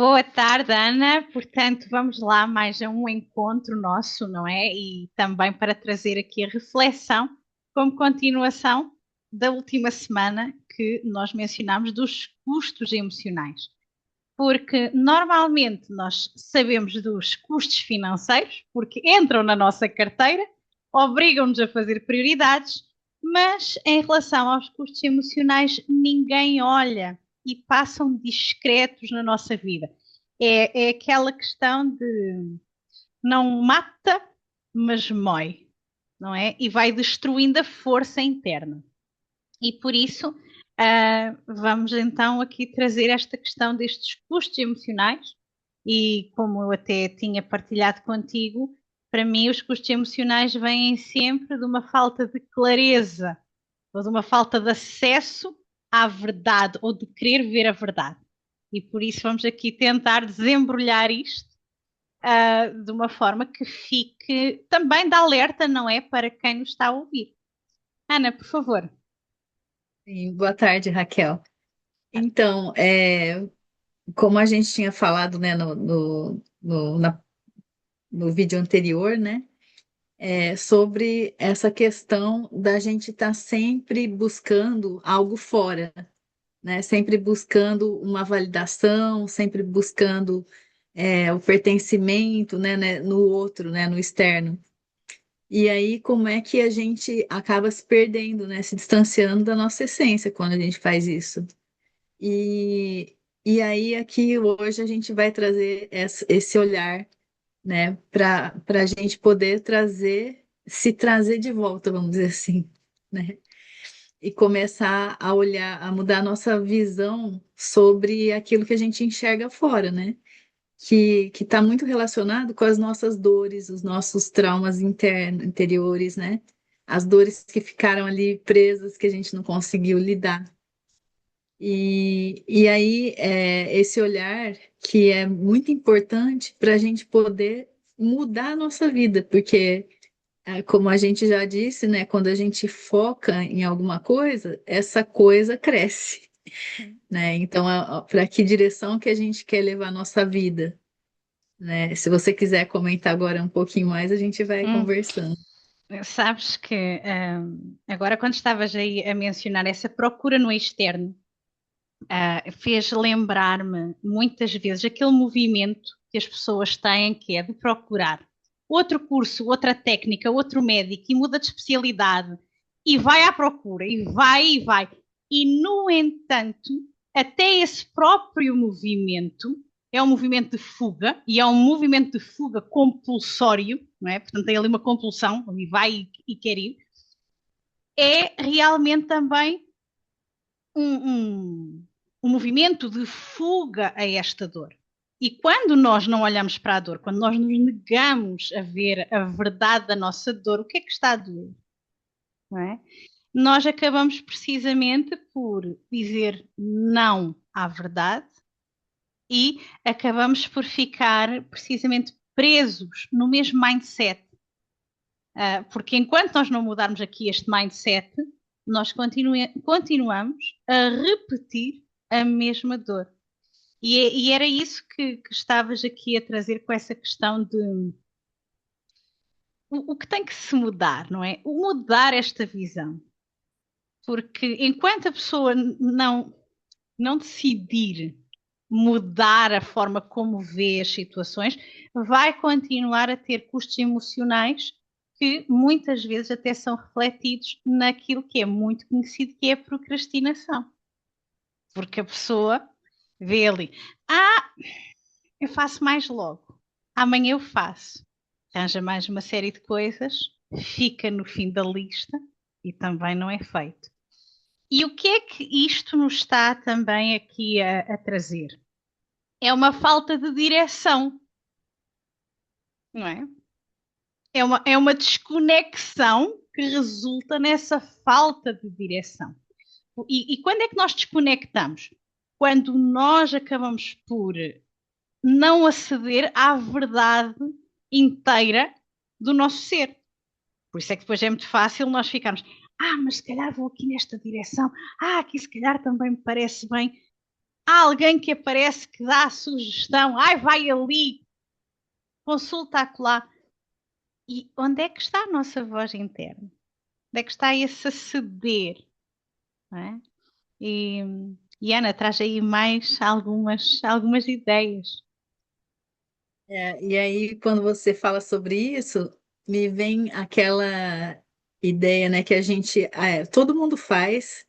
Boa tarde, Ana. Portanto, vamos lá mais a um encontro nosso, não é? E também para trazer aqui a reflexão como continuação da última semana que nós mencionámos dos custos emocionais. Porque normalmente nós sabemos dos custos financeiros, porque entram na nossa carteira, obrigam-nos a fazer prioridades, mas em relação aos custos emocionais, ninguém olha e passam discretos na nossa vida. É aquela questão de não mata, mas mói, não é? E vai destruindo a força interna. E por isso, vamos então aqui trazer esta questão destes custos emocionais. E como eu até tinha partilhado contigo, para mim os custos emocionais vêm sempre de uma falta de clareza ou de uma falta de acesso à verdade ou de querer ver a verdade. E por isso vamos aqui tentar desembrulhar isto de uma forma que fique também de alerta, não é? Para quem nos está a ouvir. Ana, por favor. Sim, boa tarde, Raquel. Então, como a gente tinha falado, né, no vídeo anterior, né, sobre essa questão da gente estar sempre buscando algo fora, né, sempre buscando uma validação, sempre buscando o pertencimento, né, no outro, né, no externo. E aí, como é que a gente acaba se perdendo, né, se distanciando da nossa essência quando a gente faz isso? E, e aí, aqui hoje, a gente vai trazer esse olhar, né, para a gente poder se trazer de volta, vamos dizer assim, né, e começar a olhar, a mudar a nossa visão sobre aquilo que a gente enxerga fora, né, que está muito relacionado com as nossas dores, os nossos traumas interiores, né, as dores que ficaram ali presas, que a gente não conseguiu lidar. E aí, esse olhar que é muito importante para a gente poder mudar a nossa vida, porque, como a gente já disse, né, quando a gente foca em alguma coisa, essa coisa cresce, né? Então, para que direção que a gente quer levar a nossa vida, né? Se você quiser comentar agora um pouquinho mais, a gente vai Hum, conversando. Sabes que agora, quando estavas aí a mencionar essa procura no externo, fez lembrar-me muitas vezes aquele movimento que as pessoas têm, que é de procurar outro curso, outra técnica, outro médico e muda de especialidade e vai à procura e vai e vai. E, no entanto, até esse próprio movimento é um movimento de fuga e é um movimento de fuga compulsório, não é? Portanto, tem ali uma compulsão, e vai e quer ir. É realmente também um movimento de fuga a esta dor. E quando nós não olhamos para a dor, quando nós nos negamos a ver a verdade da nossa dor, o que é que está a doer? Não é? Nós acabamos precisamente por dizer não à verdade e acabamos por ficar precisamente presos no mesmo mindset. Porque enquanto nós não mudarmos aqui este mindset, nós continuamos a repetir a mesma dor. E era isso que estavas aqui a trazer com essa questão de o que tem que se mudar, não é? O mudar esta visão. Porque enquanto a pessoa não decidir mudar a forma como vê as situações, vai continuar a ter custos emocionais que muitas vezes até são refletidos naquilo que é muito conhecido, que é a procrastinação. Porque a pessoa vê ali, eu faço mais logo, amanhã eu faço. Arranja mais uma série de coisas, fica no fim da lista e também não é feito. E o que é que isto nos está também aqui a trazer? É uma falta de direção, não é? É uma desconexão que resulta nessa falta de direção. E quando é que nós desconectamos? Quando nós acabamos por não aceder à verdade inteira do nosso ser. Por isso é que depois é muito fácil nós ficarmos, mas se calhar vou aqui nesta direção, aqui se calhar também me parece bem. há alguém que aparece que dá a sugestão, ai, vai ali, consulta acolá. E onde é que está a nossa voz interna? Onde é que está esse aceder? Não é? E, e Ana traz aí mais algumas ideias. E aí, quando você fala sobre isso, me vem aquela ideia, né, que a gente, todo mundo faz,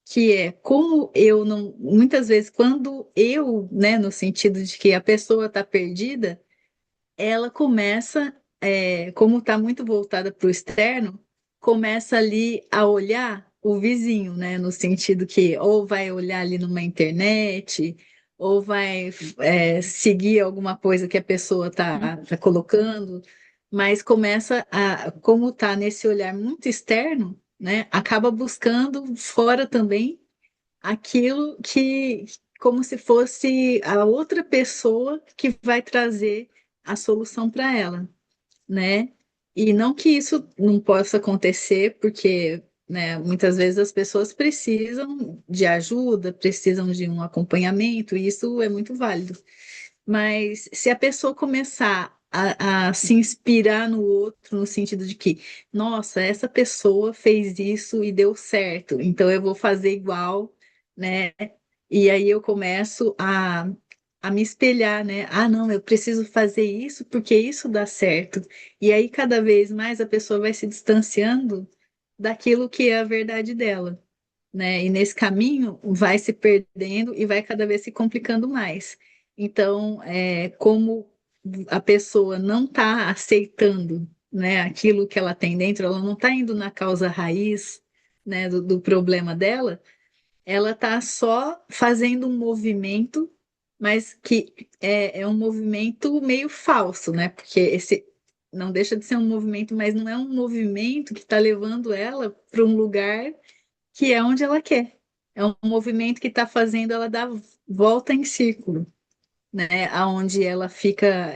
que é como eu não, muitas vezes, quando eu, né, no sentido de que a pessoa está perdida, ela começa, como está muito voltada para o externo, começa ali a olhar o vizinho, né? No sentido que ou vai olhar ali numa internet, ou vai, seguir alguma coisa que a pessoa tá colocando, mas começa a, como está nesse olhar muito externo, né? Acaba buscando fora também aquilo que, como se fosse a outra pessoa que vai trazer a solução para ela, né? E não que isso não possa acontecer, porque, né, muitas vezes as pessoas precisam de ajuda, precisam de um acompanhamento, e isso é muito válido. Mas se a pessoa começar a se inspirar no outro, no sentido de que, nossa, essa pessoa fez isso e deu certo, então eu vou fazer igual, né? E aí eu começo a me espelhar, né? Ah, não, eu preciso fazer isso porque isso dá certo. E aí cada vez mais a pessoa vai se distanciando daquilo que é a verdade dela, né? E nesse caminho vai se perdendo e vai cada vez se complicando mais. Então, como a pessoa não está aceitando, né, aquilo que ela tem dentro, ela não está indo na causa raiz, né, do problema dela, ela está só fazendo um movimento, mas que é um movimento meio falso, né? Porque esse não deixa de ser um movimento, mas não é um movimento que está levando ela para um lugar que é onde ela quer. É um movimento que está fazendo ela dar volta em círculo, né? Aonde ela fica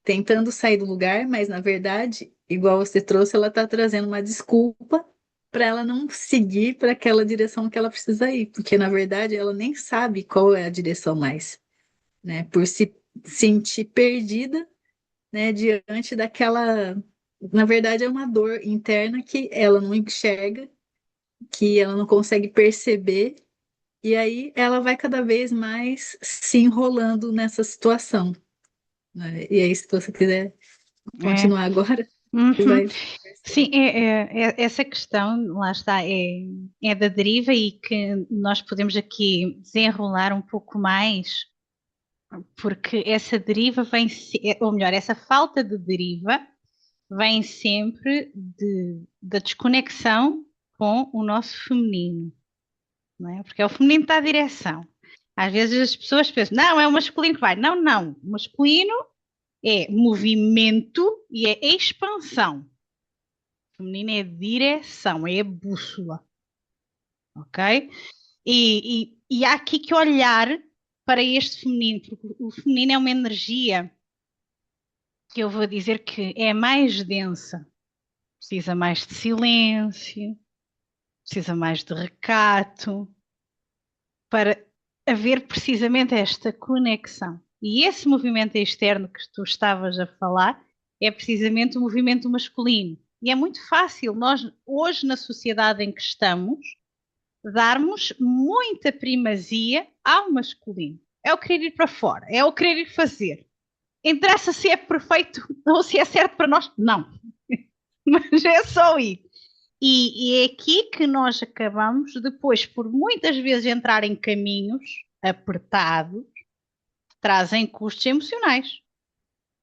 tentando sair do lugar, mas na verdade, igual você trouxe, ela está trazendo uma desculpa para ela não seguir para aquela direção que ela precisa ir, porque na verdade ela nem sabe qual é a direção mais, né? Por se sentir perdida, né? Diante daquela, na verdade é uma dor interna que ela não enxerga, que ela não consegue perceber, e aí ela vai cada vez mais se enrolando nessa situação, né? E aí, se você quiser É. continuar agora, você Uhum. vai Sim, perceber. essa questão, lá está, é da deriva e que nós podemos aqui desenrolar um pouco mais, porque essa deriva vem, ou melhor, essa falta de deriva vem sempre da desconexão com o nosso feminino, não é? Porque é o feminino que dá a direção. Às vezes as pessoas pensam, não, é o masculino que vai. Não, não. O masculino é movimento e é expansão. O feminino é direção, é a bússola, ok? E há aqui que olhar para este feminino, porque o feminino é uma energia que eu vou dizer que é mais densa, precisa mais de silêncio, precisa mais de recato, para haver precisamente esta conexão. E esse movimento externo que tu estavas a falar é precisamente o movimento masculino. E é muito fácil nós, hoje, na sociedade em que estamos, darmos muita primazia ao masculino. É o querer ir para fora, é o querer ir fazer. Interessa se é perfeito ou se é certo para nós? Não. Mas é só ir. E é aqui que nós acabamos depois, por muitas vezes entrar em caminhos apertados, que trazem custos emocionais.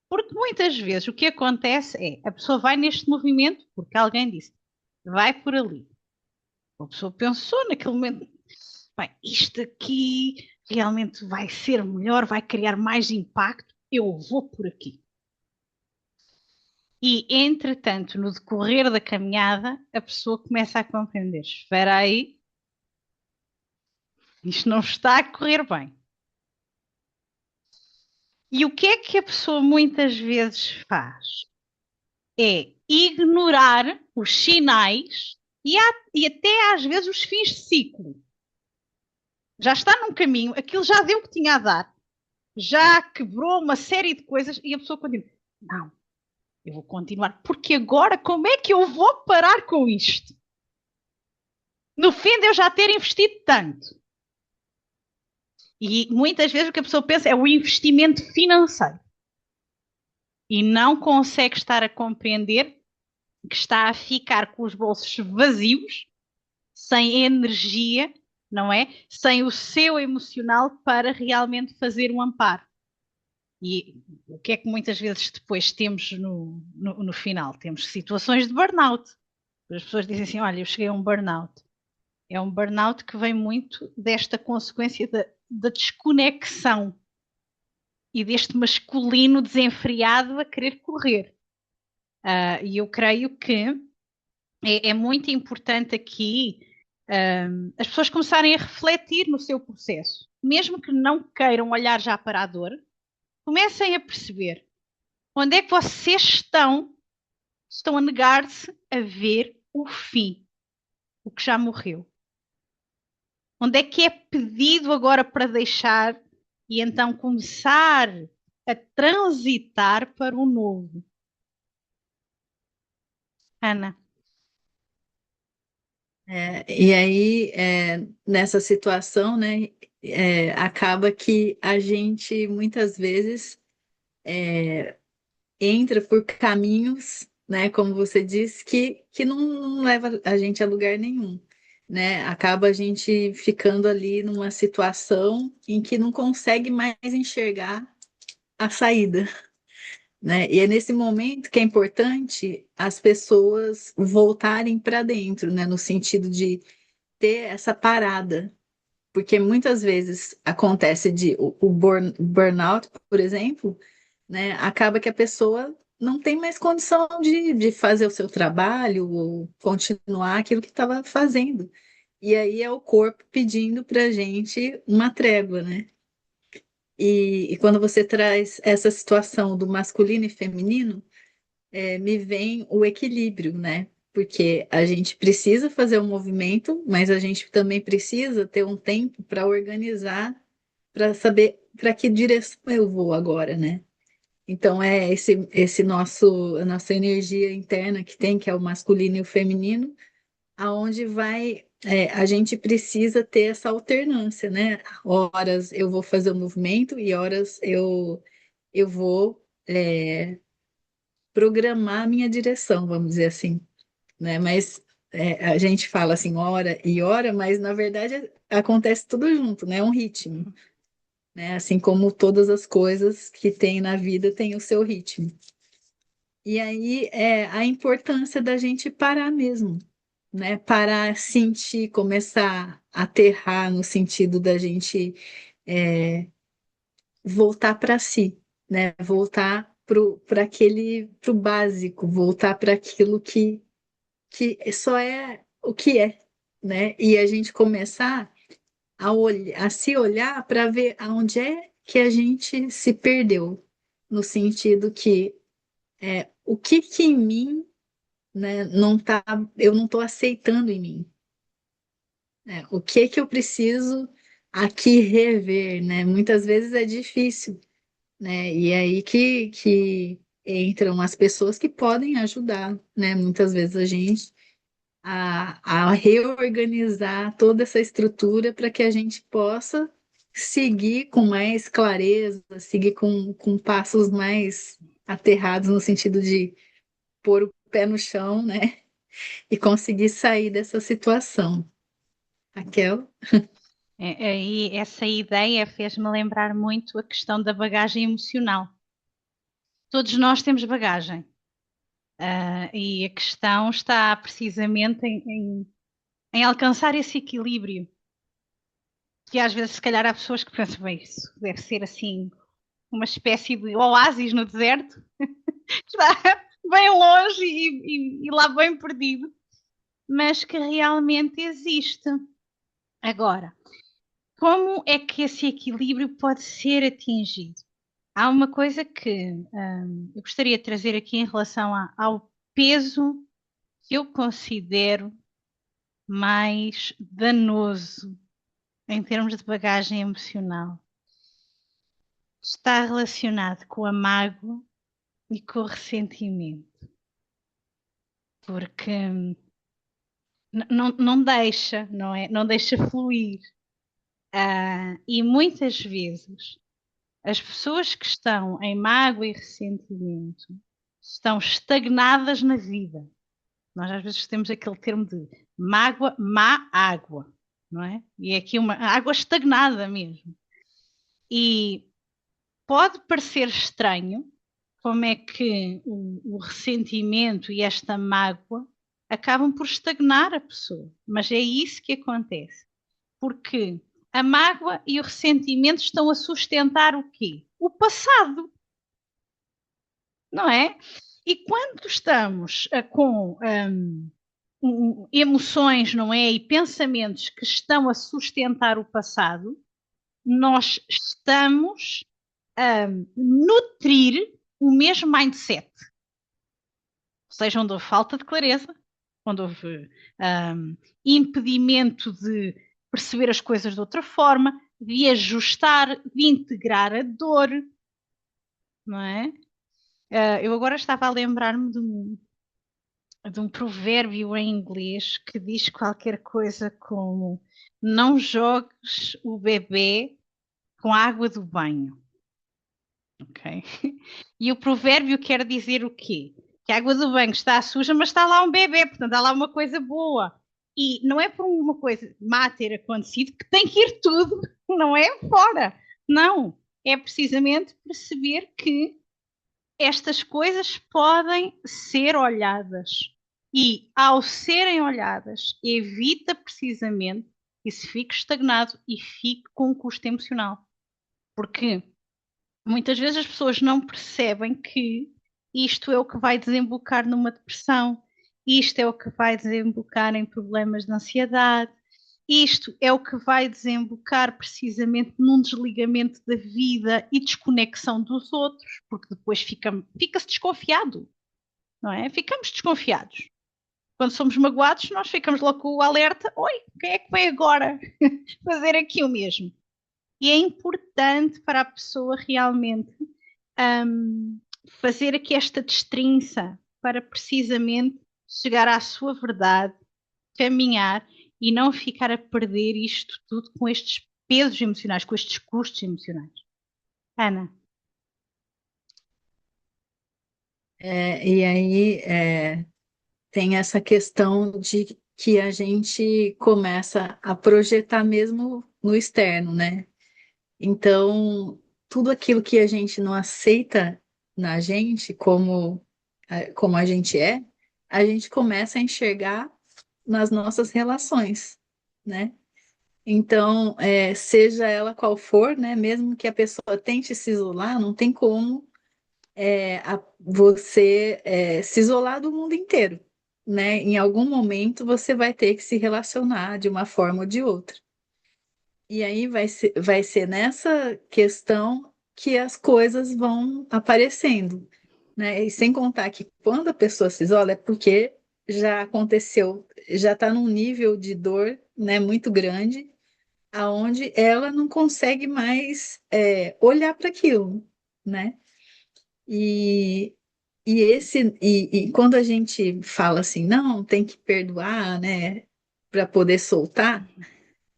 Porque muitas vezes o que acontece é a pessoa vai neste movimento porque alguém disse, vai por ali. A pessoa pensou naquele momento, bem, isto aqui realmente vai ser melhor, vai criar mais impacto, eu vou por aqui. E, entretanto, no decorrer da caminhada, a pessoa começa a compreender: espera aí, isto não está a correr bem. E o que é que a pessoa muitas vezes faz? É ignorar os sinais e até às vezes os fins de ciclo. já está num caminho, aquilo já deu o que tinha a dar, já quebrou uma série de coisas e a pessoa continua. Não, eu vou continuar, porque agora como é que eu vou parar com isto? No fim de eu já ter investido tanto. E muitas vezes o que a pessoa pensa é o investimento financeiro. E não consegue estar a compreender que está a ficar com os bolsos vazios, sem energia, não é? Sem o seu emocional para realmente fazer um amparo. E o que é que muitas vezes depois temos no final? Temos situações de burnout. As pessoas dizem assim: olha, eu cheguei a um burnout. É um burnout que vem muito desta consequência da desconexão e deste masculino desenfreado a querer correr. E eu creio que é muito importante aqui as pessoas começarem a refletir no seu processo. Mesmo que não queiram olhar já para a dor, comecem a perceber onde é que vocês estão a negar-se a ver o fim, o que já morreu. Onde é que é pedido agora para deixar e então começar a transitar para o novo. Ana. E aí, nessa situação, né, acaba que a gente muitas vezes entra por caminhos, né, como você disse, que não leva a gente a lugar nenhum, né? Acaba a gente ficando ali numa situação em que não consegue mais enxergar a saída, né? E é nesse momento que é importante as pessoas voltarem para dentro, né, no sentido de ter essa parada. Porque muitas vezes acontece o burnout, por exemplo, né? Acaba que a pessoa não tem mais condição de fazer o seu trabalho ou continuar aquilo que estava fazendo. E aí é o corpo pedindo para a gente uma trégua, né? E quando você traz essa situação do masculino e feminino, me vem o equilíbrio, né? Porque a gente precisa fazer um movimento, mas a gente também precisa ter um tempo para organizar, para saber para que direção eu vou agora, né? Então é esse nosso a nossa energia interna que tem, que é o masculino e o feminino, aonde vai a gente precisa ter essa alternância, né? Horas eu vou fazer o movimento e horas eu vou programar a minha direção, vamos dizer assim, né? Mas a gente fala assim hora e hora, mas na verdade acontece tudo junto, né? É um ritmo, né? Assim como todas as coisas que tem na vida tem o seu ritmo. E aí é a importância da gente parar mesmo, né? Parar, sentir, começar a aterrar no sentido da gente é, voltar para si, né? Voltar pro básico, voltar para aquilo que só é o que é, né? E a gente começar a se olhar para ver aonde é que a gente se perdeu, no sentido que o que em mim, né, não tá, eu não estou aceitando em mim, né? O que eu preciso aqui rever, né? Muitas vezes é difícil, né? E é aí que entram as pessoas que podem ajudar, né? Muitas vezes a gente a reorganizar toda essa estrutura para que a gente possa seguir com mais clareza, seguir com passos mais aterrados no sentido de pôr o pé no chão, né? E conseguir sair dessa situação. Raquel? E essa ideia fez-me lembrar muito a questão da bagagem emocional. Todos nós temos bagagem. E a questão está precisamente em alcançar esse equilíbrio. Que às vezes, se calhar, há pessoas que pensam, bem, isso deve ser assim, uma espécie de oásis no deserto, está bem longe e lá bem perdido, mas que realmente existe. Agora, como é que esse equilíbrio pode ser atingido? Há uma coisa que eu gostaria de trazer aqui em relação ao peso que eu considero mais danoso em termos de bagagem emocional, está relacionado com a mágoa e com o ressentimento, porque não deixa, não é? Não deixa fluir. E muitas vezes as pessoas que estão em mágoa e ressentimento estão estagnadas na vida. Nós às vezes temos aquele termo de mágoa, má água, não é? E é aqui uma água estagnada mesmo. E pode parecer estranho como é que o ressentimento e esta mágoa acabam por estagnar a pessoa, mas é isso que acontece, porque a mágoa e o ressentimento estão a sustentar o quê? O passado, não é? E quando estamos com emoções, não é? E pensamentos que estão a sustentar o passado, nós estamos a nutrir o mesmo mindset. Seja onde houve falta de clareza, onde houve impedimento de perceber as coisas de outra forma, de ajustar, de integrar a dor, não é? Eu agora estava a lembrar-me de um provérbio em inglês que diz qualquer coisa como não jogues o bebê com a água do banho. Ok? E o provérbio quer dizer o quê? Que a água do banho está suja, mas está lá um bebê, portanto está lá uma coisa boa. E não é por uma coisa má ter acontecido que tem que ir tudo, não é fora. Não. É precisamente perceber que estas coisas podem ser olhadas. E ao serem olhadas, evita precisamente que se fique estagnado e fique com um custo emocional. Porque muitas vezes as pessoas não percebem que isto é o que vai desembocar numa depressão, isto é o que vai desembocar em problemas de ansiedade, isto é o que vai desembocar precisamente num desligamento da vida e desconexão dos outros, porque depois fica-se desconfiado, não é? Ficamos desconfiados. Quando somos magoados, nós ficamos logo com o alerta: oi, quem é que vem agora fazer aqui o mesmo? E é importante para a pessoa realmente fazer aqui esta destrinça para precisamente chegar à sua verdade, caminhar e não ficar a perder isto tudo com estes pesos emocionais, com estes custos emocionais. Ana, E aí tem essa questão de que a gente começa a projetar mesmo no externo, né? Então, tudo aquilo que a gente não aceita na gente, como a gente é, a gente começa a enxergar nas nossas relações, né? Então, seja ela qual for, né? Mesmo que a pessoa tente se isolar, não tem como você se isolar do mundo inteiro, né? Em algum momento você vai ter que se relacionar de uma forma ou de outra. E aí vai ser nessa questão que as coisas vão aparecendo, né? E sem contar que quando a pessoa se isola é porque já aconteceu, já está num nível de dor, né, muito grande, aonde ela não consegue mais olhar para aquilo, né? E, e quando a gente fala assim, não, tem que perdoar, né, para poder soltar,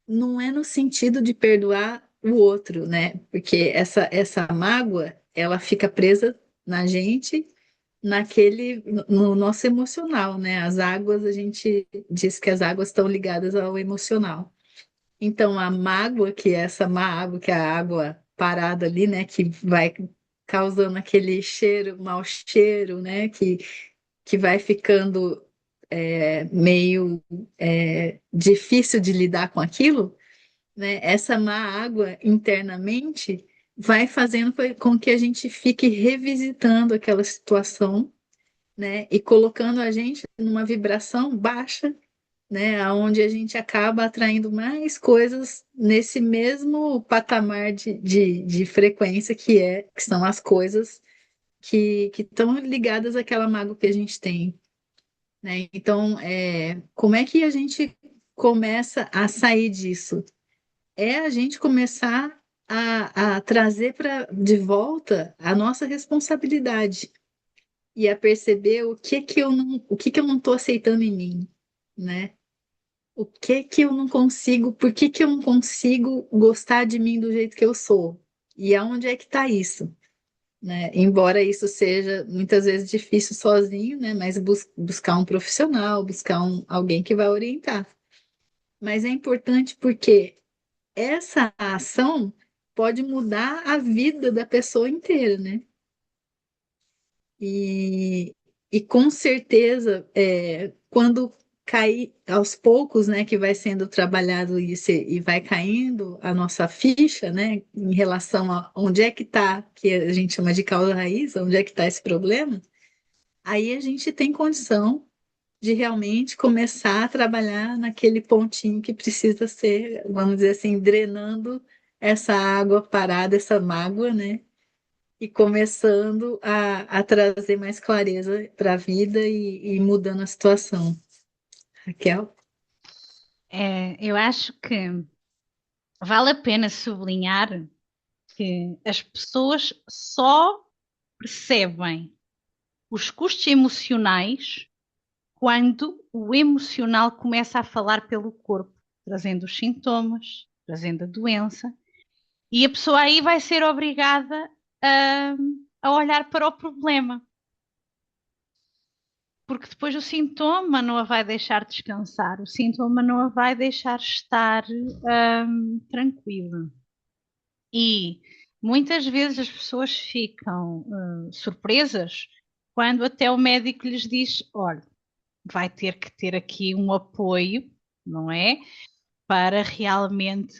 não é no sentido de perdoar o outro, né? Porque essa mágoa, ela fica presa na gente, no nosso emocional, né? As águas, a gente diz que as águas estão ligadas ao emocional. Então, a mágoa, que é essa má água, que é a água parada ali, né? Que vai causando aquele cheiro, mau cheiro, né? Que vai ficando meio difícil de lidar com aquilo, né? Essa má água internamente vai fazendo com que a gente fique revisitando aquela situação, né? E colocando a gente numa vibração baixa, né? Onde a gente acaba atraindo mais coisas nesse mesmo patamar de frequência que são as coisas que estão ligadas àquela mágoa que a gente tem, né? Então, como é que a gente começa a sair disso? é a gente começar a trazer de volta a nossa responsabilidade e a perceber o que que eu não estou aceitando em mim, né? O que que eu não consigo, por que que eu não consigo gostar de mim do jeito que eu sou? E aonde é que está isso? Né? Embora isso seja muitas vezes difícil sozinho, né? Mas buscar um profissional, buscar alguém que vai orientar. Mas é importante porque essa ação pode mudar a vida da pessoa inteira, né? E, e com certeza, quando cair aos poucos, né, que vai sendo trabalhado isso e vai caindo a nossa ficha, né, em relação a onde é que está, que a gente chama de causa raiz, onde é que está esse problema, aí a gente tem condição de realmente começar a trabalhar naquele pontinho que precisa ser, vamos dizer assim, drenando essa água parada, essa mágoa, né? E começando a trazer mais clareza para a vida e mudando a situação. Raquel? Eu acho que vale a pena sublinhar que as pessoas só percebem os custos emocionais quando o emocional começa a falar pelo corpo, trazendo os sintomas, trazendo a doença, e a pessoa aí vai ser obrigada a, a olhar para o problema, porque depois o sintoma não a vai deixar descansar, o sintoma não a vai deixar estar tranquila. E muitas vezes as pessoas ficam surpresas quando até o médico lhes diz: olha, vai ter que ter aqui um apoio, não é? Para realmente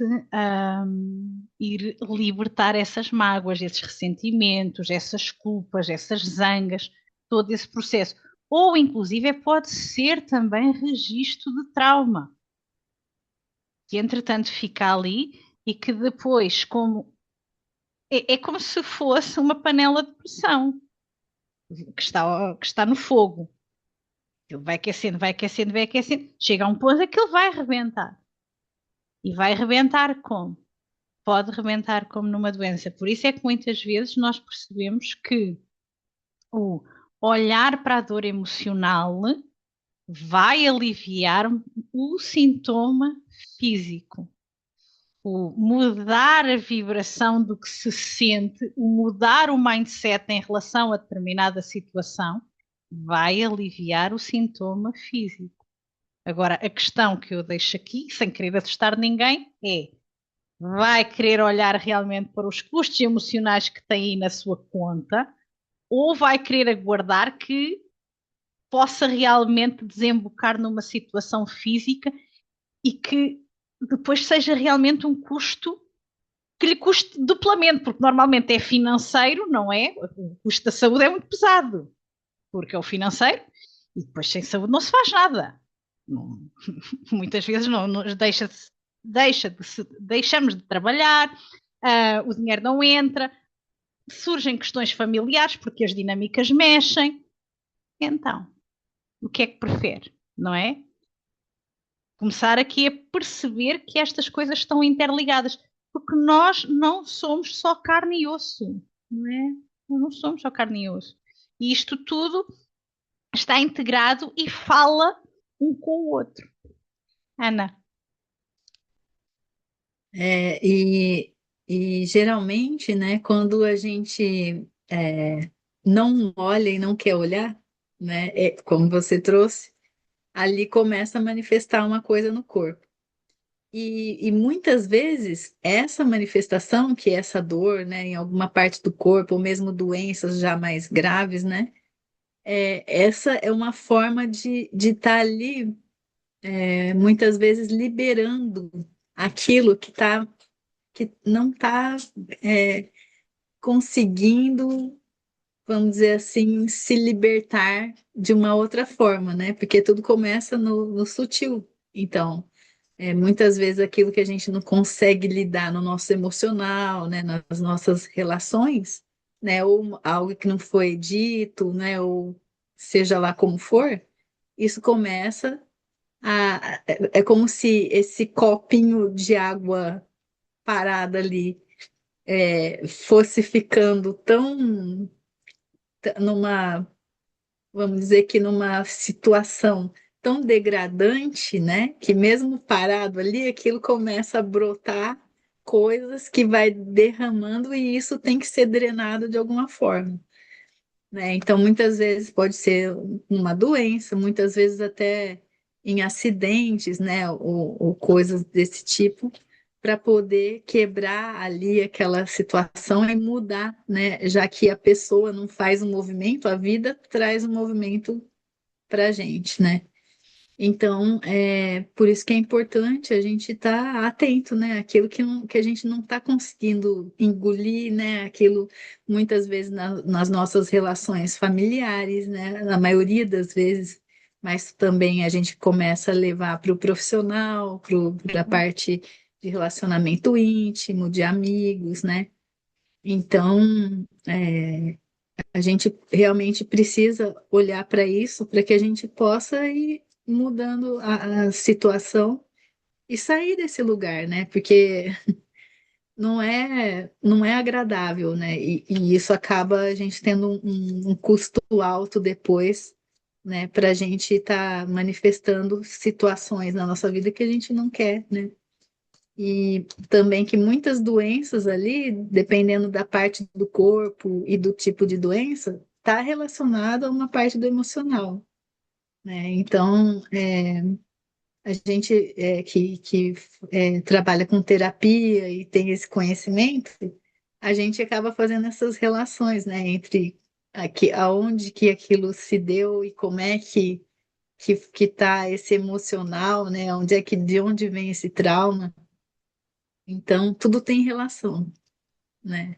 ir libertar essas mágoas, esses ressentimentos, essas culpas, essas zangas, todo esse processo. Ou, inclusive, pode ser também registro de trauma, que entretanto fica ali e que depois, como é como se fosse uma panela de pressão que está no fogo. Ele vai aquecendo, vai aquecendo, vai aquecendo. Chega a um ponto em que ele vai arrebentar. E vai arrebentar como? Pode arrebentar como numa doença. Por isso é que muitas vezes nós percebemos que o olhar para a dor emocional vai aliviar o sintoma físico. O mudar a vibração do que se sente, o mudar o mindset em relação a determinada situação, vai aliviar o sintoma físico. Agora, a questão que eu deixo aqui, sem querer assustar ninguém, é: vai querer olhar realmente para os custos emocionais que tem aí na sua conta, ou vai querer aguardar que possa realmente desembocar numa situação física e que depois seja realmente um custo que lhe custe duplamente, porque normalmente é financeiro, não é? O custo da saúde é muito pesado, porque é o financeiro e depois sem saúde não se faz nada. Não, muitas vezes não deixamos de trabalhar, o dinheiro não entra, surgem questões familiares porque as dinâmicas mexem. Então, o que é que prefere, não é? Começar aqui a perceber que estas coisas estão interligadas, porque nós não somos só carne e osso, não é? Nós não somos só carne e osso. E isto tudo está integrado e fala um com o outro. Ana. É, e geralmente, né, quando a gente não olha e não quer olhar, né, como você trouxe, ali começa a manifestar uma coisa no corpo. E muitas vezes essa manifestação, que é essa dor, né, em alguma parte do corpo, ou mesmo doenças já mais graves, né, essa é uma forma de estar ali, muitas vezes liberando aquilo que não está conseguindo, vamos dizer assim, se libertar de uma outra forma, né? Porque tudo começa no sutil. Então, muitas vezes aquilo que a gente não consegue lidar no nosso emocional, né, nas nossas relações, né, ou algo que não foi dito, né, ou seja lá como for, isso começa é como se esse copinho de água parada ali fosse ficando numa, vamos dizer que numa situação tão degradante, né, que mesmo parado ali, aquilo começa a brotar coisas que vai derramando e isso tem que ser drenado de alguma forma, né? Então, muitas vezes pode ser uma doença, muitas vezes até em acidentes, né, ou coisas desse tipo, para poder quebrar ali aquela situação e mudar, né? Já que a pessoa não faz um movimento, a vida traz um movimento para a gente, né? Então, por isso que é importante a gente estar atento, né? Aquilo que a gente não está conseguindo engolir, né? Aquilo, muitas vezes, nas nossas relações familiares, né? Na maioria das vezes, mas também a gente começa a levar para o profissional, para a parte de relacionamento íntimo, de amigos, né? Então, a gente realmente precisa olhar para isso para que a gente possa ir mudando a situação e sair desse lugar, né? Porque não é agradável, né? E isso acaba a gente tendo um custo alto depois, né? Para a gente estar manifestando situações na nossa vida que a gente não quer, né? E também que muitas doenças ali, dependendo da parte do corpo e do tipo de doença, está relacionado a uma parte do emocional, né? Então, a gente que trabalha com terapia e tem esse conhecimento, a gente acaba fazendo essas relações, né? Entre aonde que aquilo se deu e como é que tá esse emocional, né? De onde vem esse trauma. Então, tudo tem relação, né?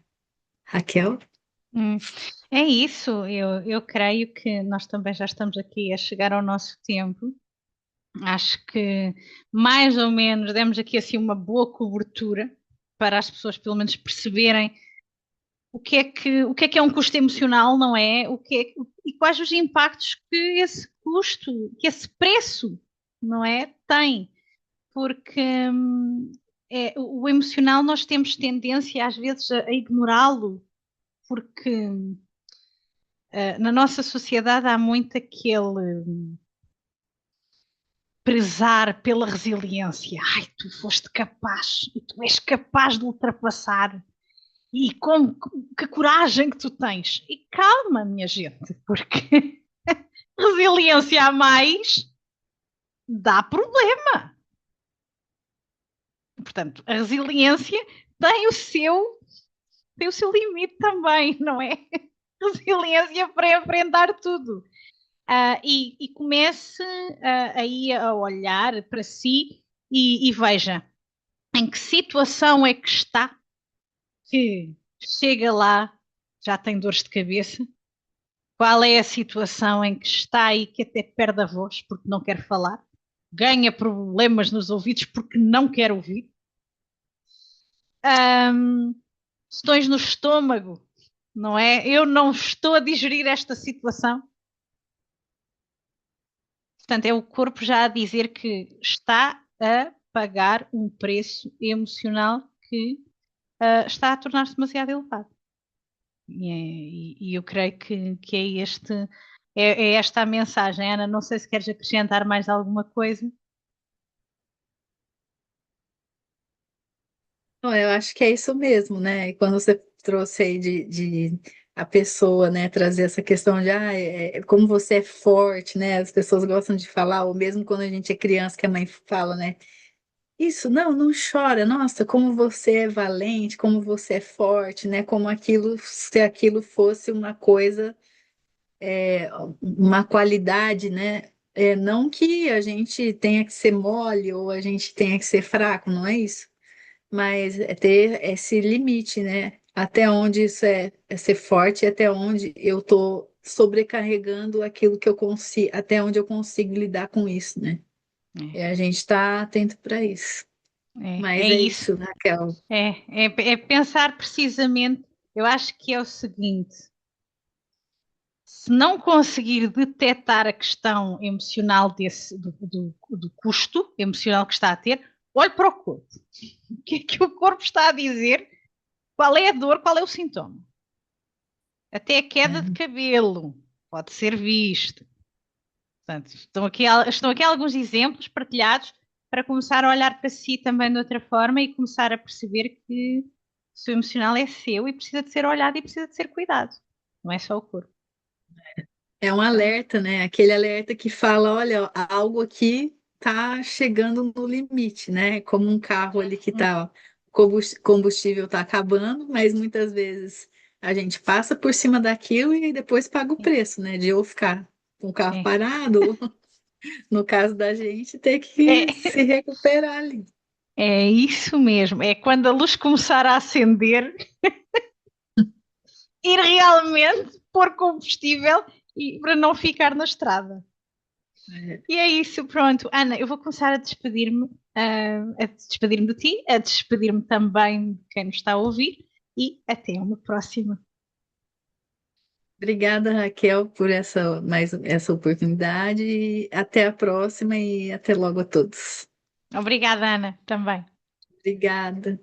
Raquel? Hum, É isso, eu creio que nós também já estamos aqui a chegar ao nosso tempo. Acho que mais ou menos demos aqui assim uma boa cobertura para as pessoas pelo menos perceberem o que é um custo emocional, não é? E quais os impactos que esse custo, que esse preço, não é, tem. Porque o emocional nós temos tendência às vezes a ignorá-lo, porque na nossa sociedade há muito aquele prezar pela resiliência. Ai, tu foste capaz, e tu és capaz de ultrapassar. E que coragem que tu tens. E calma, minha gente, porque resiliência a mais dá problema. Portanto, a resiliência tem o seu limite também, não é? Resiliência para enfrentar tudo. E comece aí a olhar para si e veja em que situação é que está, que chega lá, já tem dores de cabeça. Qual é a situação em que está e que até perde a voz porque não quer falar? Ganha problemas nos ouvidos porque não quer ouvir? Ahm, Questões no estômago, não é? Eu não estou a digerir esta situação. Portanto, é o corpo já a dizer que está a pagar um preço emocional que está a tornar-se demasiado elevado. E eu creio que é esta a mensagem. Ana, não sei se queres acrescentar mais alguma coisa. Não, eu acho que é isso mesmo, né? E quando você trouxe aí de a pessoa, né, trazer essa questão de como você é forte, né? As pessoas gostam de falar, ou mesmo quando a gente é criança, que a mãe fala, né? Isso, não chora, nossa, como você é valente, como você é forte, né? Como se aquilo fosse uma coisa, uma qualidade, né? Não que a gente tenha que ser mole ou a gente tenha que ser fraco, não é isso? Mas é ter esse limite, né? Até onde isso é ser forte, e até onde eu tô sobrecarregando aquilo que eu consigo, até onde eu consigo lidar com isso, né? E a gente está atento para isso. É Mas é isso. isso, Raquel. É pensar precisamente. Eu acho que é o seguinte: se não conseguir detectar a questão emocional do custo emocional que está a ter, olho para o corpo. O que é que o corpo está a dizer? Qual é a dor? Qual é o sintoma? Até a queda de É, cabelo pode ser visto. Portanto, estão aqui alguns exemplos partilhados para começar a olhar para si também de outra forma e começar a perceber que o seu emocional é seu e precisa de ser olhado e precisa de ser cuidado. Não é só o corpo. é um Então, alerta, né? Aquele alerta que fala, olha, algo aqui tá chegando no limite, né? Como um carro ali que tá, combustível tá acabando, mas muitas vezes a gente passa por cima daquilo e depois paga o sim, preço, né? De ou ficar com o carro sim. parado, ou, no caso da gente, ter É, que se recuperar ali. é isso mesmo. É quando a luz começar a acender, ir realmente pôr combustível e, para não ficar na estrada. É, E é isso, pronto. Ana, eu vou começar a despedir-me de ti, a despedir-me também de quem nos está a ouvir e até uma próxima. obrigada, Raquel, por essa oportunidade. E até a próxima e até logo a todos. Obrigada, Ana, também. Obrigada.